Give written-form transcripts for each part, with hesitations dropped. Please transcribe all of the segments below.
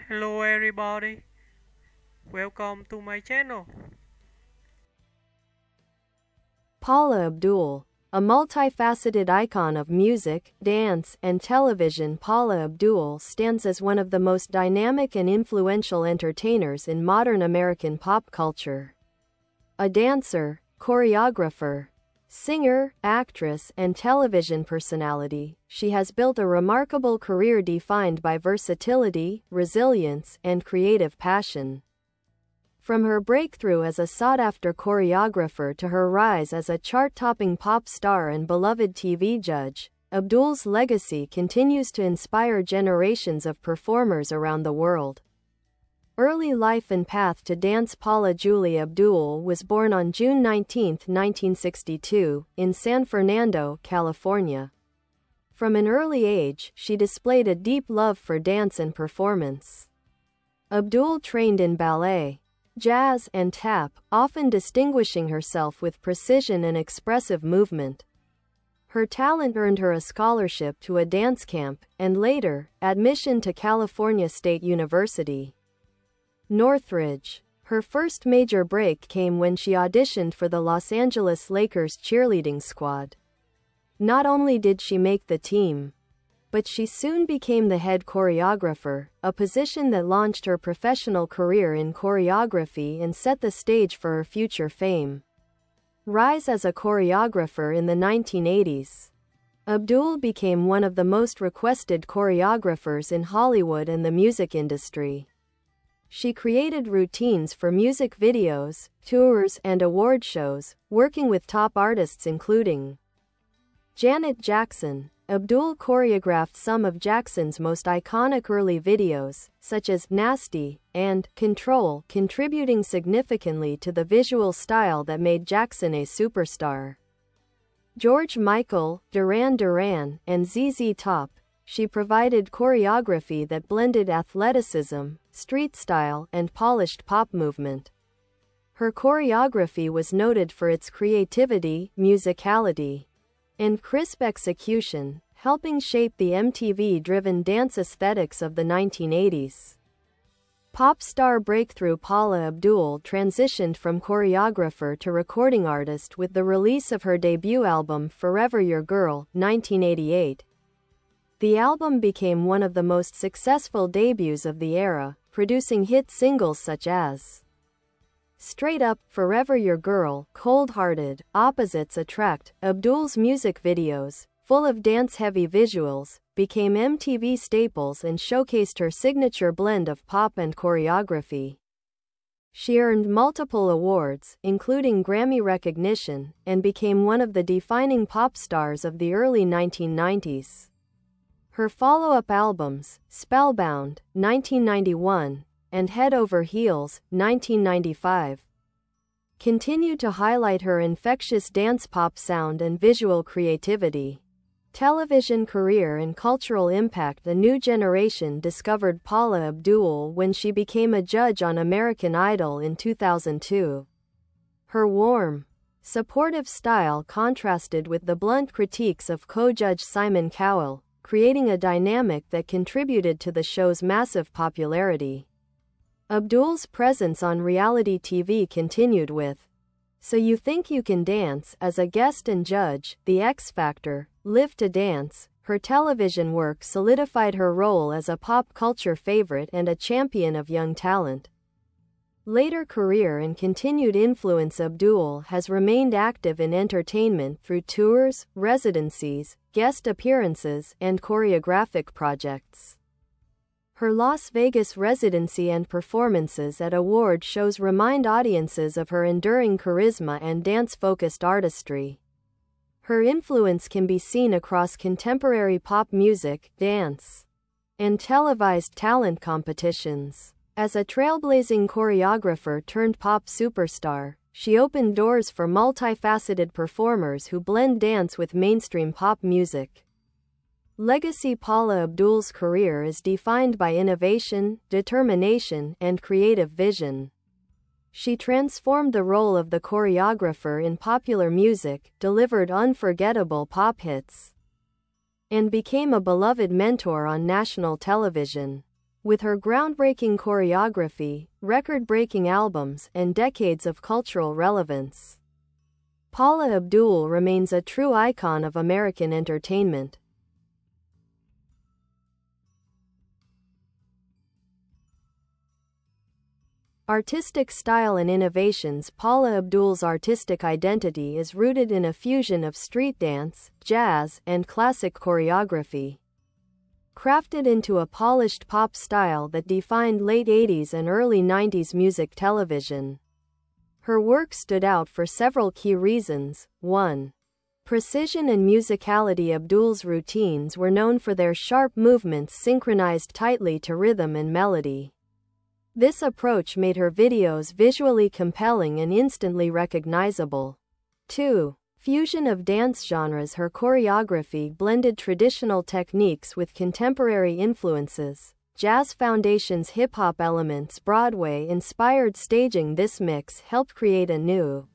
Hello everybody, welcome to my channel. Paula Abdul, a multifaceted icon of music, dance, and television. Paula Abdul stands as one of the most dynamic and influential entertainers in modern American pop culture. A dancer, choreographer, singer, actress, and television personality, she has built a remarkable career defined by versatility, resilience, and creative passion. From her breakthrough as a sought-after choreographer to her rise as a chart-topping pop star and beloved TV judge, Abdul's legacy continues to inspire generations of performers around the world. Early life and path to dance. Paula Julie Abdul was born on June 19, 1962, in San Fernando, California. From an early age, she displayed a deep love for dance and performance. Abdul trained in ballet, jazz, and tap, often distinguishing herself with precision and expressive movement. Her talent earned her a scholarship to a dance camp, and later, admission to California State University, Northridge. Her first major break came when she auditioned for the Los Angeles Lakers cheerleading squad. Not only did she make the team, but she soon became the head choreographer, a position that launched her professional career in choreography and set the stage for her future fame. Rise as a choreographer. In the 1980s, Abdul became one of the most requested choreographers in Hollywood and the music industry. She created routines for music videos, tours, and award shows, working with top artists including Janet Jackson. Abdul choreographed some of Jackson's most iconic early videos, such as Nasty and Control, contributing significantly to the visual style that made Jackson a superstar. George Michael, Duran Duran, and ZZ Top. She provided choreography that blended athleticism, street style, and polished pop movement. Her choreography was noted for its creativity, musicality, and crisp execution, helping shape the MTV-driven dance aesthetics of the 1980s. Pop star breakthrough. Paula Abdul transitioned from choreographer to recording artist with the release of her debut album Forever Your Girl, 1988. The album became one of the most successful debuts of the era, producing hit singles such as Straight Up, Forever Your Girl, Cold Hearted, Opposites Attract. Abdul's music videos, full of dance-heavy visuals, became MTV staples and showcased her signature blend of pop and choreography. She earned multiple awards, including Grammy recognition, and became one of the defining pop stars of the early 1990s. Her follow-up albums, Spellbound, 1991, and Head Over Heels, 1995, continued to highlight her infectious dance pop sound and visual creativity. Television career and cultural impact. The new generation discovered Paula Abdul when she became a judge on American Idol in 2002. Her warm, supportive style contrasted with the blunt critiques of co-judge Simon Cowell, creating a dynamic that contributed to the show's massive popularity. Abdul's presence on reality TV continued with So You Think You Can Dance as a guest and judge, The X Factor, Live to Dance. Her television work solidified her role as a pop culture favorite and a champion of young talent. Later career and continued influence. Abdul has remained active in entertainment through tours, residencies, guest appearances, and choreographic projects. Her Las Vegas residency and performances at award shows remind audiences of her enduring charisma and dance-focused artistry. Her influence can be seen across contemporary pop music, dance, and televised talent competitions. As a trailblazing choreographer turned pop superstar, she opened doors for multifaceted performers who blend dance with mainstream pop music. Legacy. Paula Abdul's career is defined by innovation, determination, and creative vision. She transformed the role of the choreographer in popular music, delivered unforgettable pop hits, and became a beloved mentor on national television. With her groundbreaking choreography, record-breaking albums, and decades of cultural relevance, Paula Abdul remains a true icon of American entertainment. Artistic style and innovations. Paula Abdul's artistic identity is rooted in a fusion of street dance, jazz, and classic choreography. Crafted into a polished pop style that defined late 80s and early 90s music television, her work stood out for several key reasons. 1. Precision and musicality. Abdul's routines were known for their sharp movements synchronized tightly to rhythm and melody. This approach made her videos visually compelling and instantly recognizable. 2. Fusion of dance genres. Her choreography blended traditional techniques with contemporary influences, jazz foundations, hip-hop elements, Broadway-inspired staging. This mix helped create a new,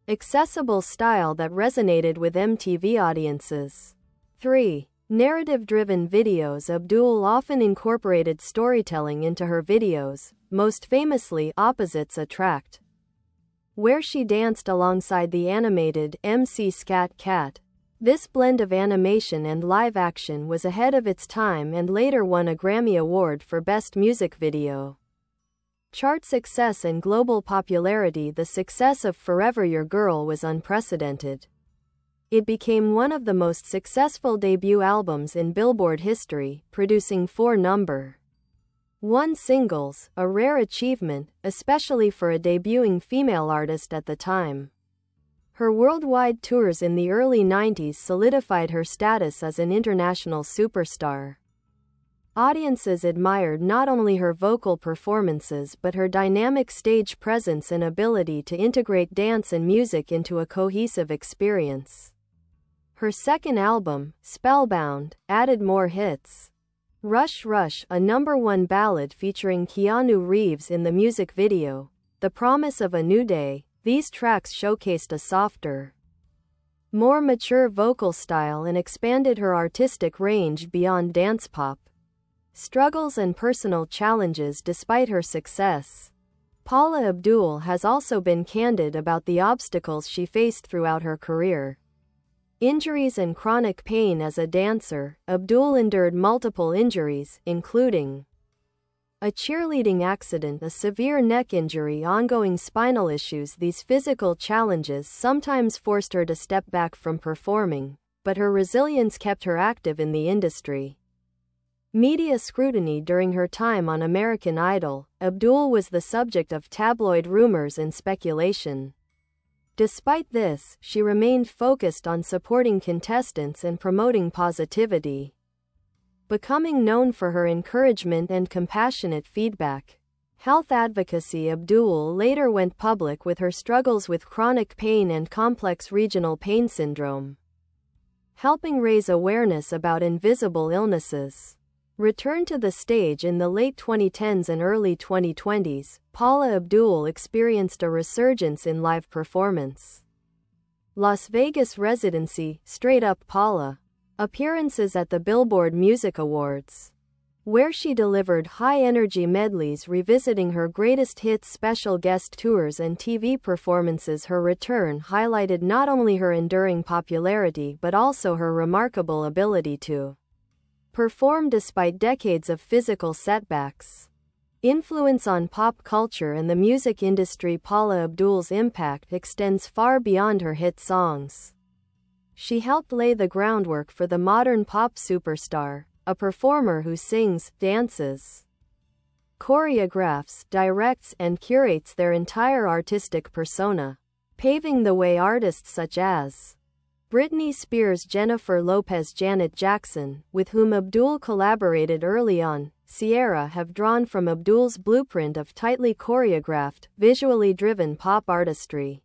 accessible style that resonated with MTV audiences. 3. Narrative-driven videos. Abdul often incorporated storytelling into her videos, most famously Opposites Attract, where she danced alongside the animated MC Scat Cat. This blend of animation and live action was ahead of its time and later won a Grammy Award for Best Music Video. Chart success and global popularity. The success of Forever Your Girl was unprecedented. It became one of the most successful debut albums in Billboard history, producing 4 number 1 singles, a rare achievement, especially for a debuting female artist at the time. Her worldwide tours in the early 90s solidified her status as an international superstar. Audiences admired not only her vocal performances but her dynamic stage presence and ability to integrate dance and music into a cohesive experience. Her second album, Spellbound, added more hits. Rush Rush, a #1 ballad featuring Keanu Reeves in the music video, The Promise of a New Day. These tracks showcased a softer, more mature vocal style and expanded her artistic range beyond dance pop. Struggles and personal challenges. Despite her success, Paula Abdul has also been candid about the obstacles she faced throughout her career. Injuries and chronic pain. As a dancer, Abdul endured multiple injuries, including a cheerleading accident, a severe neck injury, ongoing spinal issues. These physical challenges sometimes forced her to step back from performing, but her resilience kept her active in the industry. Media scrutiny. During her time on American Idol, Abdul was the subject of tabloid rumors and speculation. Despite this, she remained focused on supporting contestants and promoting positivity, becoming known for her encouragement and compassionate feedback. Health advocacy. Abdul later went public with her struggles with chronic pain and complex regional pain syndrome, helping raise awareness about invisible illnesses. Returned to the stage in the late 2010s and early 2020s, Paula Abdul experienced a resurgence in live performance. Las Vegas residency, Straight Up Paula. Appearances at the Billboard Music Awards, where she delivered high-energy medleys revisiting her greatest hits, special guest tours and TV performances. Her return highlighted not only her enduring popularity but also her remarkable ability to perform despite decades of physical setbacks. Influence on pop culture and the music industry. Paula Abdul's impact extends far beyond her hit songs. She helped lay the groundwork for the modern pop superstar, a performer who sings, dances, choreographs, directs, and curates their entire artistic persona, paving the way artists such as Britney Spears, Jennifer Lopez, Janet Jackson, with whom Abdul collaborated early on, Ciara, have drawn from Abdul's blueprint of tightly choreographed, visually driven pop artistry.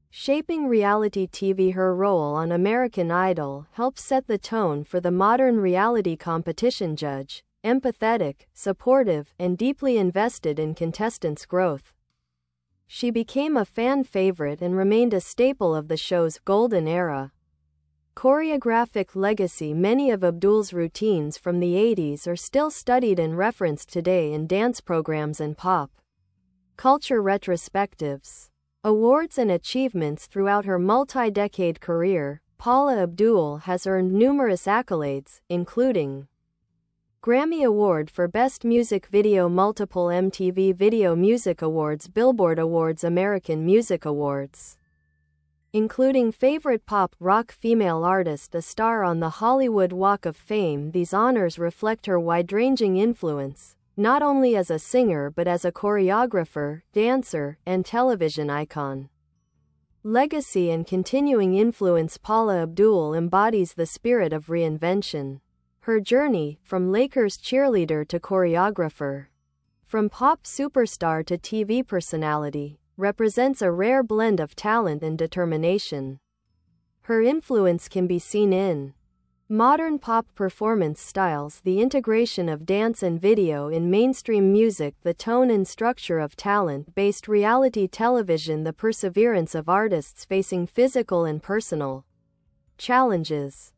Shaping reality TV. Her role on American Idol helped set the tone for the modern reality competition judge, empathetic, supportive, and deeply invested in contestants' growth. She became a fan favorite and remained a staple of the show's golden era. Choreographic legacy. Many of Abdul's routines from the 80s are still studied and referenced today in dance programs and pop culture retrospectives. Awards and achievements. Throughout her multi-decade career, Paula Abdul has earned numerous accolades, including Grammy Award for Best Music Video, multiple MTV Video Music Awards, Billboard Awards, American Music Awards, including Favorite Pop Rock Female Artist, a star on the Hollywood Walk of Fame. These honors reflect her wide-ranging influence, not only as a singer but as a choreographer, dancer, and television icon. Legacy and continuing influence. Paula Abdul embodies the spirit of reinvention. Her journey, from Lakers cheerleader to choreographer, from pop superstar to TV personality, represents a rare blend of talent and determination. Her influence can be seen in modern pop performance styles, the integration of dance and video in mainstream music, the tone and structure of talent-based reality television, the perseverance of artists facing physical and personal challenges.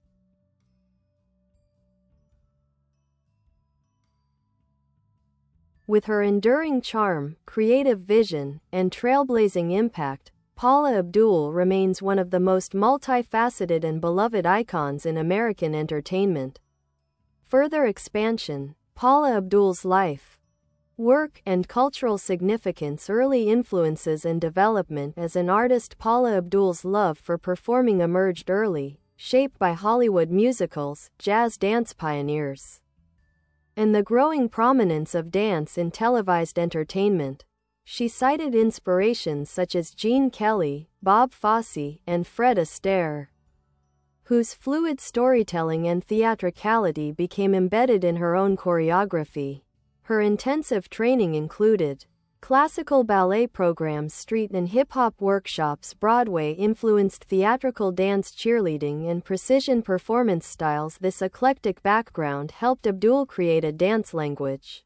With her enduring charm, creative vision, and trailblazing impact, Paula Abdul remains one of the most multifaceted and beloved icons in American entertainment. Further expansion. Paula Abdul's life, work, and cultural significance. Early influences and development as an artist. Paula Abdul's love for performing emerged early, shaped by Hollywood musicals, jazz dance pioneers, and the growing prominence of dance in televised entertainment. She cited inspirations such as Gene Kelly, Bob Fosse, and Fred Astaire, whose fluid storytelling and theatricality became embedded in her own choreography. Her intensive training included classical ballet programs, street and hip-hop workshops, Broadway-influenced theatrical dance, cheerleading, and precision performance styles. This eclectic background helped Abdul create a dance language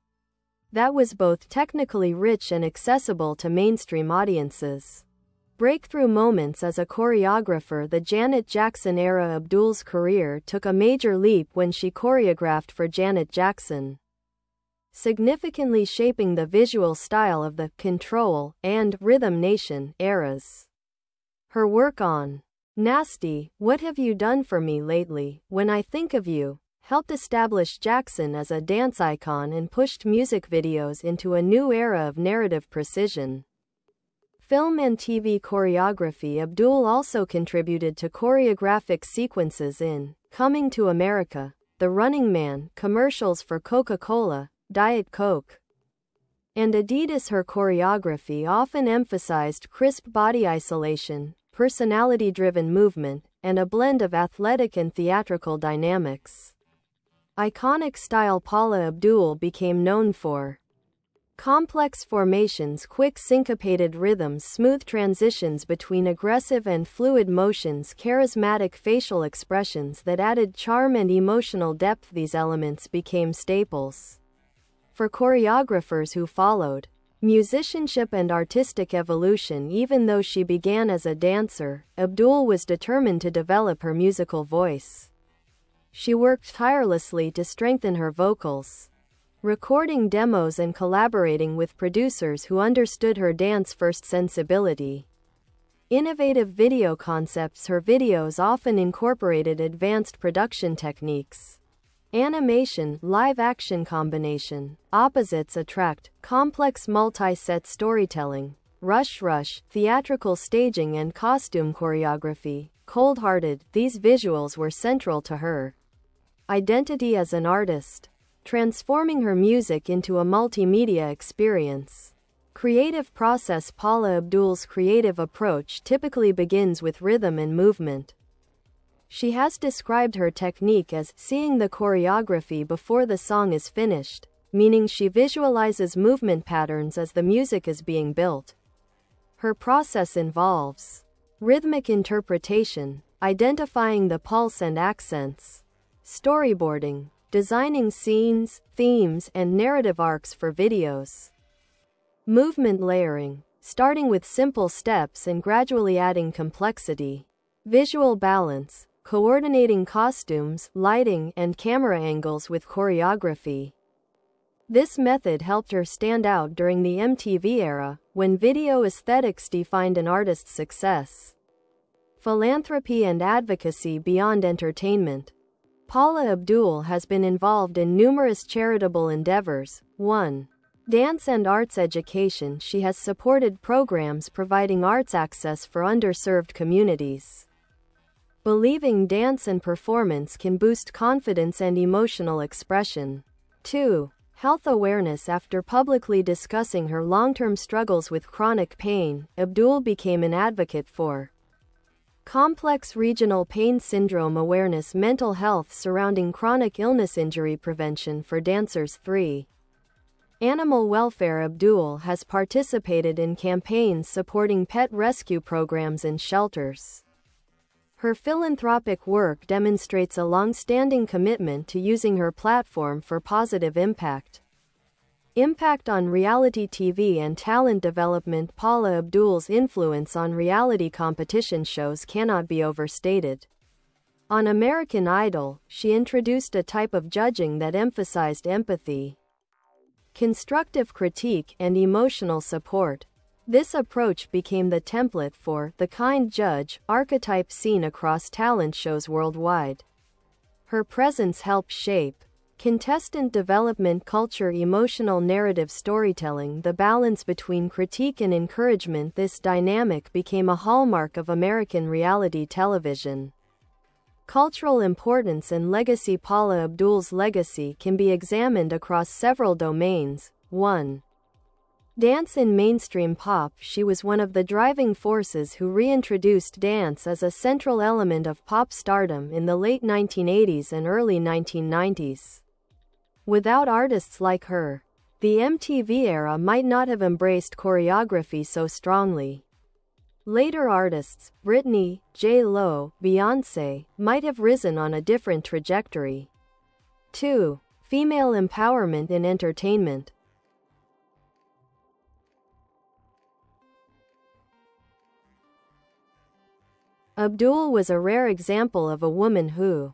that was both technically rich and accessible to mainstream audiences. Breakthrough moments as a choreographer. The Janet Jackson era. Abdul's career took a major leap when she choreographed for Janet Jackson, significantly shaping the visual style of the Control and Rhythm Nation eras. Her work on Nasty, What Have You Done For Me Lately, When I Think of You, helped establish Jackson as a dance icon and pushed music videos into a new era of narrative precision. Film and TV choreography. Abdul also contributed to choreographic sequences in Coming to America, The Running Man commercials for Coca-Cola, Diet Coke, and Adidas. Her choreography often emphasized crisp body isolation, personality-driven movement, and a blend of athletic and theatrical dynamics. Iconic style. Paula Abdul became known for complex formations, quick syncopated rhythms, smooth transitions between aggressive and fluid motions, charismatic facial expressions that added charm and emotional depth. These elements became staples for choreographers who followed musicianship and artistic evolution. Even though she began as a dancer, Abdul was determined to develop her musical voice. She worked tirelessly to strengthen her vocals, recording demos and collaborating with producers who understood her dance-first sensibility. Innovative video concepts. Her videos often incorporated advanced production techniques, animation, live-action combination, opposites attract, complex multi-set storytelling, rush, theatrical staging, and costume choreography. Cold-hearted, these visuals were central to her identity as an artist, transforming her music into a multimedia experience. Creative process. Paula Abdul's creative approach typically begins with rhythm and movement. She has described her technique as seeing the choreography before the song is finished, meaning she visualizes movement patterns as the music is being built. Her process involves rhythmic interpretation, identifying the pulse and accents, storyboarding, designing scenes, themes, and narrative arcs for videos, movement layering, starting with simple steps and gradually adding complexity, visual balance, coordinating costumes, lighting, and camera angles with choreography. This method helped her stand out during the MTV era, when video aesthetics defined an artist's success. Philanthropy and advocacy beyond entertainment. Paula Abdul has been involved in numerous charitable endeavors. 1. Dance and arts education. She has supported programs providing arts access for underserved communities. Believing dance and performance can boost confidence and emotional expression. 2. Health awareness. After publicly discussing her long-term struggles with chronic pain, Abdul became an advocate for complex regional pain syndrome awareness, mental health surrounding chronic illness, injury prevention for dancers. 3. Animal welfare. Abdul has participated in campaigns supporting pet rescue programs in shelters. Her philanthropic work demonstrates a long-standing commitment to using her platform for positive impact. Impact on reality TV and talent development. Paula Abdul's influence on reality competition shows cannot be overstated. On American Idol, she introduced a type of judging that emphasized empathy, constructive critique, and emotional support. This approach became the template for the kind judge archetype seen across talent shows worldwide. Her presence helped shape contestant development culture, emotional narrative storytelling, the balance between critique and encouragement. This dynamic became a hallmark of American reality television. Cultural importance and legacy. Paula Abdul's legacy can be examined across several domains. 1. Dance in mainstream pop. She was one of the driving forces who reintroduced dance as a central element of pop stardom in the late 1980s and early 1990s. Without artists like her, the MTV era might not have embraced choreography so strongly. Later artists, Britney, J.Lo, Beyoncé, might have risen on a different trajectory. 2. Female empowerment in entertainment. Abdul was a rare example of a woman who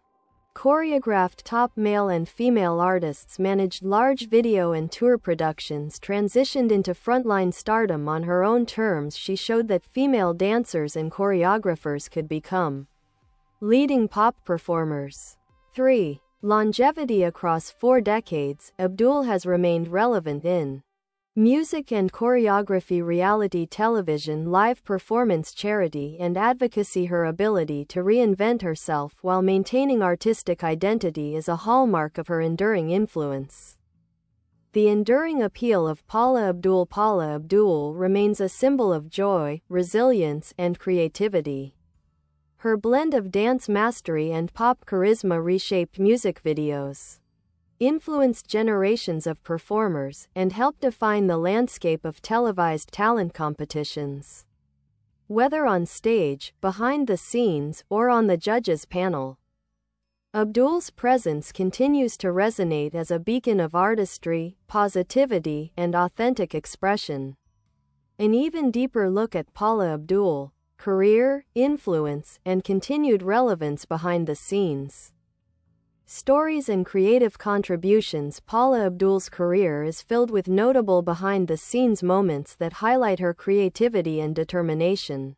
choreographed top male and female artists, managed large video and tour productions, transitioned into frontline stardom on her own terms. She showed that female dancers and choreographers could become leading pop performers. 3. Longevity. Across 4 decades, Abdul has remained relevant in music and choreography, reality television, live performance, charity, and advocacy. Her ability to reinvent herself while maintaining artistic identity is a hallmark of her enduring influence. The enduring appeal of Paula Abdul. Paula Abdul remains a symbol of joy, resilience, and creativity. Her blend of dance mastery and pop charisma reshaped music videos, influenced generations of performers, and helped define the landscape of televised talent competitions. Whether on stage, behind the scenes, or on the judges' panel, Abdul's presence continues to resonate as a beacon of artistry, positivity, and authentic expression. An even deeper look at Paula Abdul, career, influence, and continued relevance behind the scenes. Stories and creative contributions. Paula Abdul's career is filled with notable behind-the-scenes moments that highlight her creativity and determination.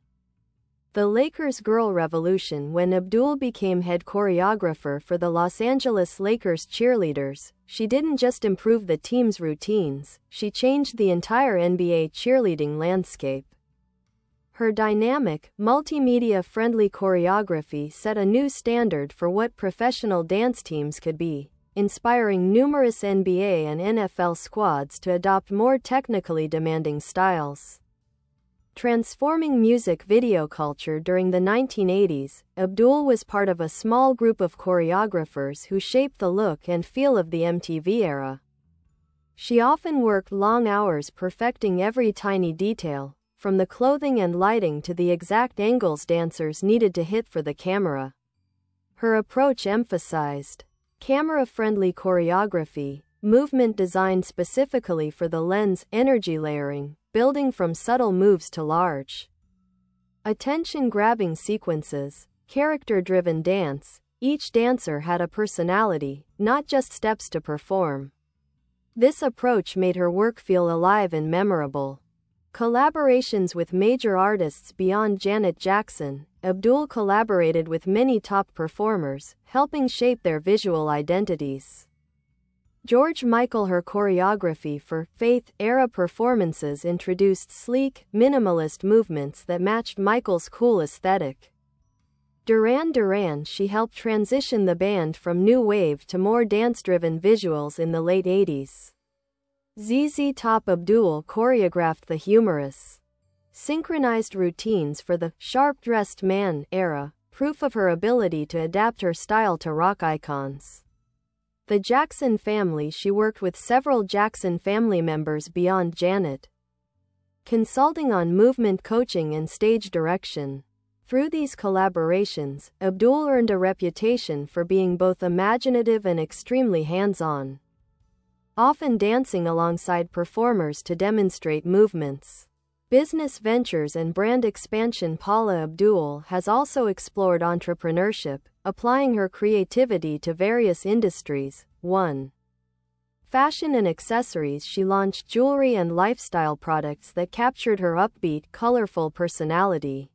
The Lakers' Girl Revolution. When Abdul became head choreographer for the Los Angeles Lakers cheerleaders, she didn't just improve the team's routines, she changed the entire NBA cheerleading landscape. Her dynamic, multimedia-friendly choreography set a new standard for what professional dance teams could be, inspiring numerous NBA and NFL squads to adopt more technically demanding styles. Transforming music video culture. During the 1980s, Abdul was part of a small group of choreographers who shaped the look and feel of the MTV era. She often worked long hours perfecting every tiny detail, from the clothing and lighting to the exact angles dancers needed to hit for the camera. Her approach emphasized camera-friendly choreography, movement designed specifically for the lens, energy layering, building from subtle moves to large, attention-grabbing sequences. character-driven dance. Each dancer had a personality, not just steps to perform. This approach made her work feel alive and memorable. Collaborations with major artists beyond Janet Jackson, Abdul collaborated with many top performers, helping shape their visual identities. George Michael. Her choreography for Faith-era performances introduced sleek, minimalist movements that matched Michael's cool aesthetic. Duran Duran. She helped transition the band from new wave to more dance-driven visuals in the late 80s. ZZ Top. Abdul choreographed the humorous, synchronized routines for the sharp-dressed man era, proof of her ability to adapt her style to rock icons. The Jackson family. She worked with several Jackson family members beyond Janet, consulting on movement coaching and stage direction. Through these collaborations, Abdul earned a reputation for being both imaginative and extremely hands-on, often dancing alongside performers to demonstrate movements. Business ventures and brand expansion. Paula Abdul has also explored entrepreneurship, applying her creativity to various industries. 1. Fashion and accessories. She launched jewelry and lifestyle products that captured her upbeat, colorful personality.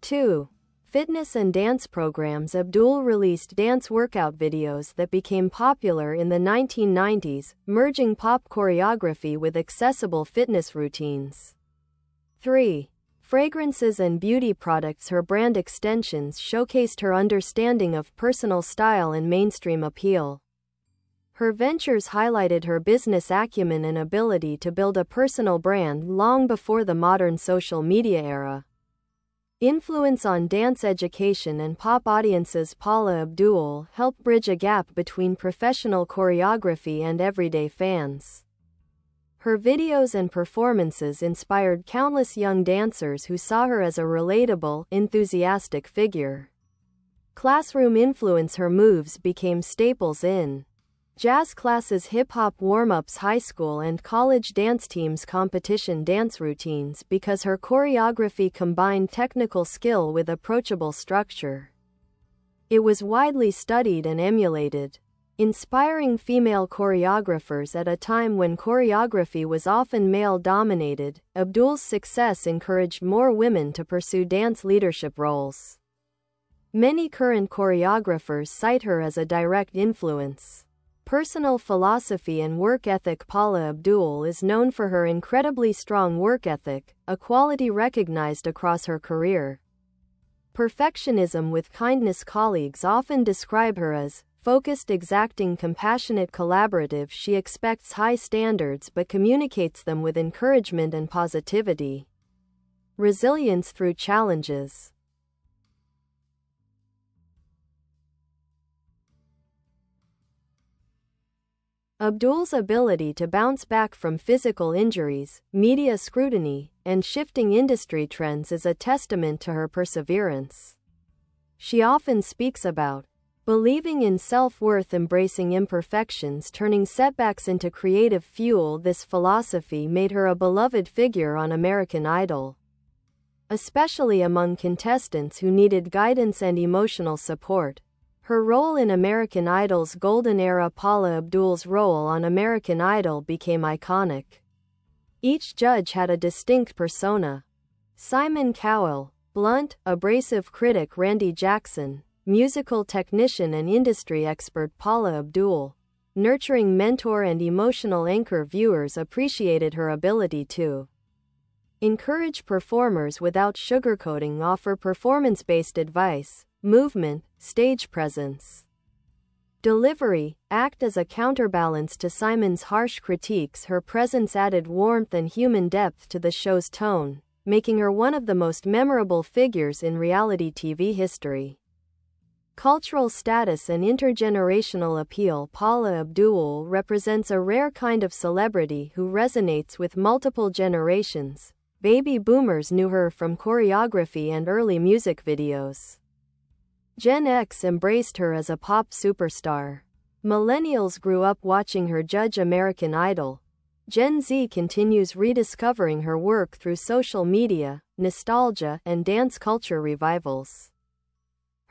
2. Fitness and dance programs. Abdul released dance workout videos that became popular in the 1990s, merging pop choreography with accessible fitness routines. 3. Fragrances and beauty products. Her brand extensions showcased her understanding of personal style and mainstream appeal. Her ventures highlighted her business acumen and ability to build a personal brand long before the modern social media era. Influence on dance education and pop audiences. Paula Abdul helped bridge a gap between professional choreography and everyday fans. Her videos and performances inspired countless young dancers who saw her as a relatable, enthusiastic figure. Classroom influence. Her moves became staples in jazz classes, hip-hop warm-ups, high school and college dance teams, competition dance routines because her choreography combined technical skill with approachable structure. It was widely studied and emulated, inspiring female choreographers at a time when choreography was often male-dominated. Abdul's success encouraged more women to pursue dance leadership roles. Many current choreographers cite her as a direct influence. Personal philosophy and work ethic. Paula Abdul is known for her incredibly strong work ethic, a quality recognized across her career. Perfectionism with kindness. Colleagues often describe her as focused, exacting, compassionate, collaborative. She expects high standards but communicates them with encouragement and positivity. Resilience through challenges. Abdul's ability to bounce back from physical injuries, media scrutiny, and shifting industry trends is a testament to her perseverance. She often speaks about believing in self-worth, embracing imperfections, turning setbacks into creative fuel. This philosophy made her a beloved figure on American Idol, especially among contestants who needed guidance and emotional support. Her role in American Idol's golden era. Paula Abdul's role on American Idol became iconic. Each judge had a distinct persona. Simon Cowell, blunt, abrasive critic. Randy Jackson, musical technician and industry expert. Paula Abdul, nurturing mentor and emotional anchor. Viewers appreciated her ability to encourage performers without sugarcoating, offer performance-based advice, movement, stage presence, delivery, act as a counterbalance to Simon's harsh critiques. Her presence added warmth and human depth to the show's tone, making her one of the most memorable figures in reality TV history. Cultural status and intergenerational appeal. Paula Abdul represents a rare kind of celebrity who resonates with multiple generations. Baby boomers knew her from choreography and early music videos. Gen X embraced her as a pop superstar. Millennials grew up watching her judge American Idol. Gen Z continues rediscovering her work through social media, nostalgia, and dance culture revivals.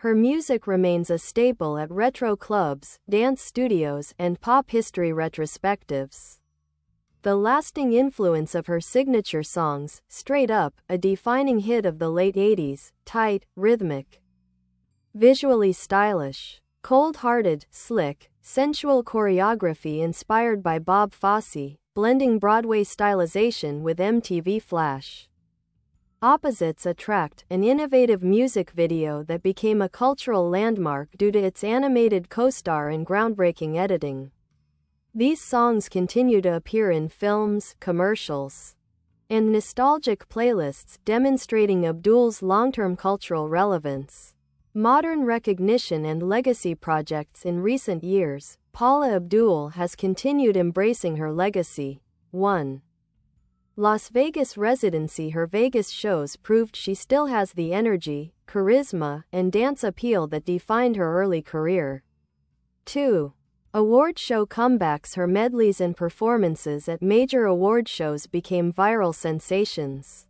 Her music remains a staple at retro clubs, dance studios, and pop history retrospectives. The lasting influence of her signature songs, Straight Up, a defining hit of the late 80s, tight, rhythmic, visually stylish, cold-hearted, slick, sensual choreography inspired by Bob Fosse, blending Broadway stylization with MTV Flash. Opposites Attract, an innovative music video that became a cultural landmark due to its animated co-star and groundbreaking editing. These songs continue to appear in films, commercials, and nostalgic playlists, demonstrating Abdul's long-term cultural relevance. Modern recognition and legacy projects. In recent years, Paula Abdul has continued embracing her legacy. 1. Las Vegas residency. Her Vegas shows proved she still has the energy, charisma, and dance appeal that defined her early career. 2. Award show comebacks. Her medleys and performances at major award shows became viral sensations.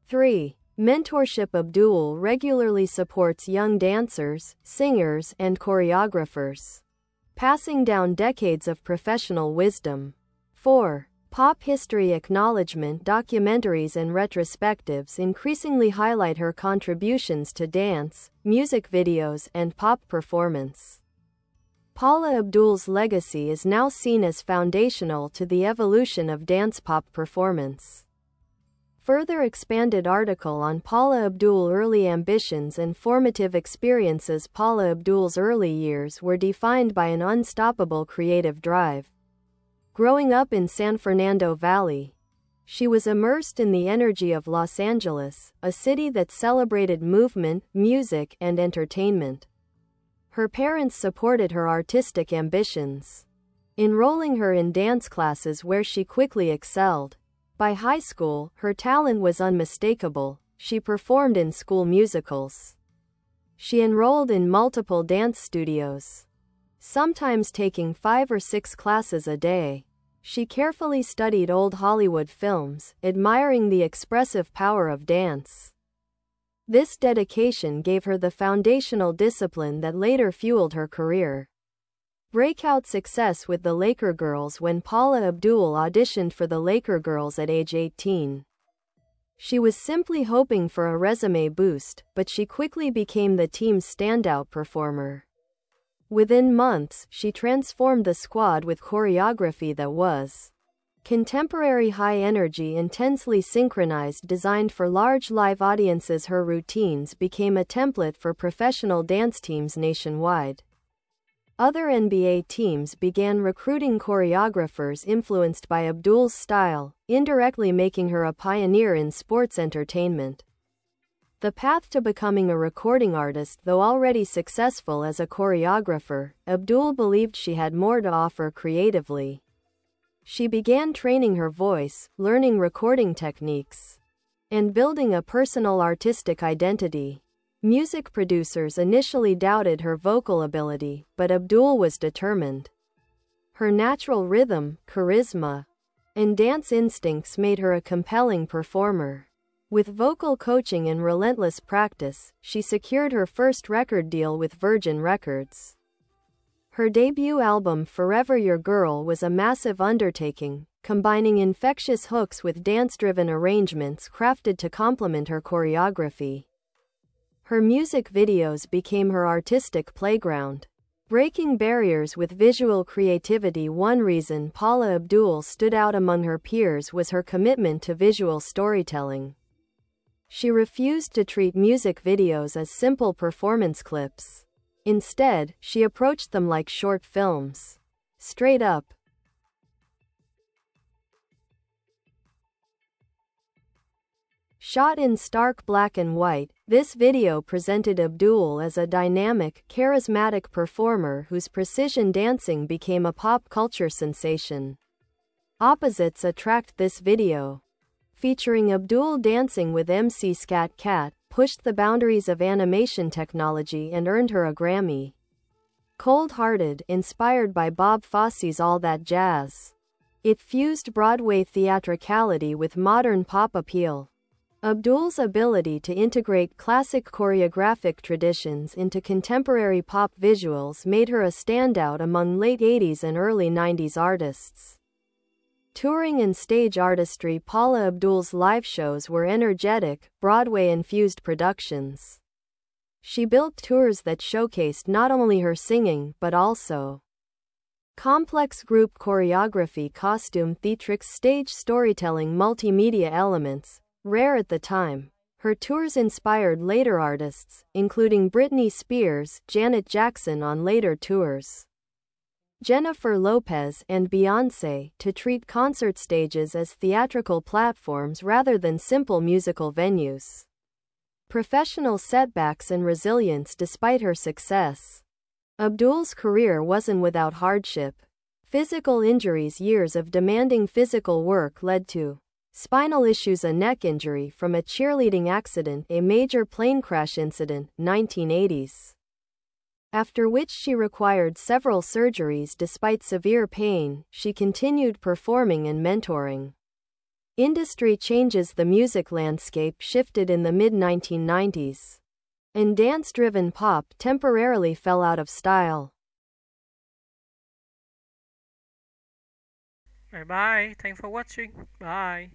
3. Mentorship. Abdul regularly supports young dancers, singers, and choreographers, passing down decades of professional wisdom. 4. Pop history acknowledgement. Documentaries and retrospectives increasingly highlight her contributions to dance, music videos, and pop performance. Paula Abdul's legacy is now seen as foundational to the evolution of dance pop performance. Further expanded article on Paula Abdul. Early ambitions and formative experiences. Paula Abdul's early years were defined by an unstoppable creative drive. Growing up in San Fernando Valley, she was immersed in the energy of Los Angeles, a city that celebrated movement, music, and entertainment. Her parents supported her artistic ambitions, enrolling her in dance classes where she quickly excelled. By high school, her talent was unmistakable. She performed in school musicals. She enrolled in multiple dance studios, sometimes taking 5 or 6 classes a day. She carefully studied old Hollywood films, admiring the expressive power of dance. This dedication gave her the foundational discipline that later fueled her career. Breakout success with the Laker Girls. When Paula Abdul auditioned for the Laker Girls at age 18, she was simply hoping for a resume boost, but she quickly became the team's standout performer. Within months, she transformed the squad with choreography that was contemporary, high energy, intensely synchronized, designed for large live audiences. Her routines became a template for professional dance teams nationwide. Other NBA teams began recruiting choreographers influenced by Abdul's style, indirectly making her a pioneer in sports entertainment. The path to becoming a recording artist. Though already successful as a choreographer, Abdul believed she had more to offer creatively. She began training her voice, learning recording techniques, and building a personal artistic identity. Music producers initially doubted her vocal ability, but Abdul was determined. Her natural rhythm, charisma, and dance instincts made her a compelling performer. With vocal coaching and relentless practice, she secured her first record deal with Virgin Records. Her debut album Forever Your Girl was a massive undertaking, combining infectious hooks with dance-driven arrangements crafted to complement her choreography. Her music videos became her artistic playground, breaking barriers with visual creativity. One reason Paula Abdul stood out among her peers was her commitment to visual storytelling. She refused to treat music videos as simple performance clips. Instead, she approached them like short films. Straight Up, shot in stark black and white, this video presented Abdul as a dynamic, charismatic performer whose precision dancing became a pop culture sensation. Opposites Attract. This video, featuring Abdul dancing with MC Scat Cat, pushed the boundaries of animation technology and earned her a Grammy. Cold-hearted, inspired by Bob Fosse's All That Jazz, it fused Broadway theatricality with modern pop appeal. Abdul's ability to integrate classic choreographic traditions into contemporary pop visuals made her a standout among late 80s and early 90s artists. Touring and stage artistry. Paula Abdul's live shows were energetic, Broadway-infused productions. She built tours that showcased not only her singing but also complex group choreography, costume theatrics, stage storytelling, multimedia elements, rare at the time. Her tours inspired later artists, including Britney Spears, Janet Jackson on later tours, Jennifer Lopez, and Beyoncé, to treat concert stages as theatrical platforms rather than simple musical venues. Professional setbacks and resilience. Despite her success, Abdul's career wasn't without hardship. Physical injuries. Years of demanding physical work led to spinal issues, a neck injury from a cheerleading accident, a major plane crash incident, 1980s, after which she required several surgeries. Despite severe pain, she continued performing and mentoring. Industry changes. The music landscape shifted in the mid-1990s, and dance-driven pop temporarily fell out of style. Bye bye. Thanks for watching. Bye.